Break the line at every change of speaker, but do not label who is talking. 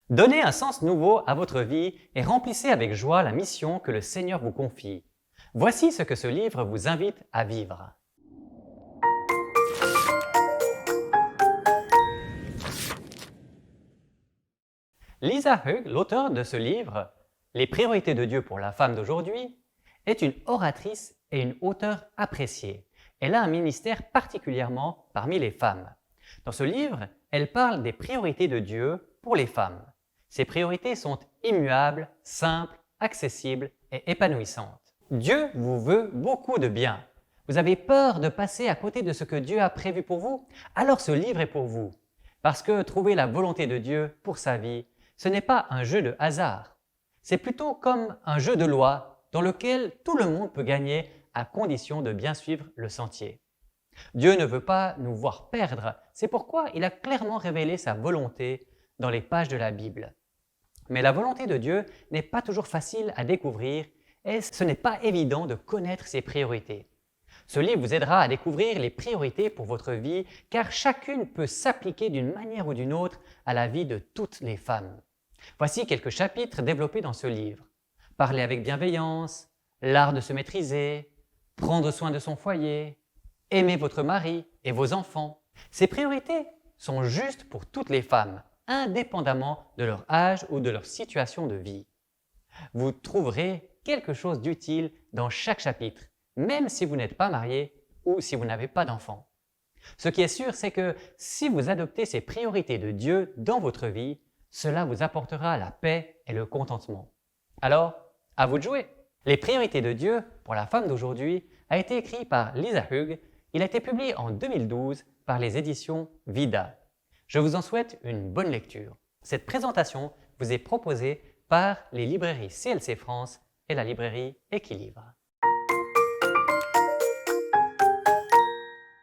Donnez un sens nouveau à votre vie et remplissez avec joie la mission que le Seigneur vous confie. Voici ce que ce livre vous invite à vivre. Lisa Hugg, l'auteure de ce livre, Les priorités de Dieu pour la femme d'aujourd'hui, est une oratrice et une auteure appréciée. Elle a un ministère particulièrement parmi les femmes. Dans ce livre, elle parle des priorités de Dieu pour les femmes. Ces priorités sont immuables, simples, accessibles et épanouissantes. Dieu vous veut beaucoup de bien. Vous avez peur de passer à côté de ce que Dieu a prévu pour vous? Alors ce livre est pour vous. Parce que trouver la volonté de Dieu pour sa vie, ce n'est pas un jeu de hasard. C'est plutôt comme un jeu de loi dans lequel tout le monde peut gagner à condition de bien suivre le sentier. Dieu ne veut pas nous voir perdre, c'est pourquoi il a clairement révélé sa volonté dans les pages de la Bible. Mais la volonté de Dieu n'est pas toujours facile à découvrir et ce n'est pas évident de connaître ses priorités. Ce livre vous aidera à découvrir les priorités pour votre vie car chacune peut s'appliquer d'une manière ou d'une autre à la vie de toutes les femmes. Voici quelques chapitres développés dans ce livre. Parler avec bienveillance, l'art de se maîtriser, prendre soin de son foyer, aimer votre mari et vos enfants. Ces priorités sont justes pour toutes les femmes, indépendamment de leur âge ou de leur situation de vie. Vous trouverez quelque chose d'utile dans chaque chapitre, même si vous n'êtes pas marié ou si vous n'avez pas d'enfant. Ce qui est sûr, c'est que si vous adoptez ces priorités de Dieu dans votre vie, cela vous apportera la paix et le contentement. Alors, à vous de jouer! Les priorités de Dieu pour la femme d'aujourd'hui a été écrit par Lisa Hugg. Il a été publié en 2012 par les éditions Vida. Je vous en souhaite une bonne lecture. Cette présentation vous est proposée par les librairies CLC France et la librairie Équilibre.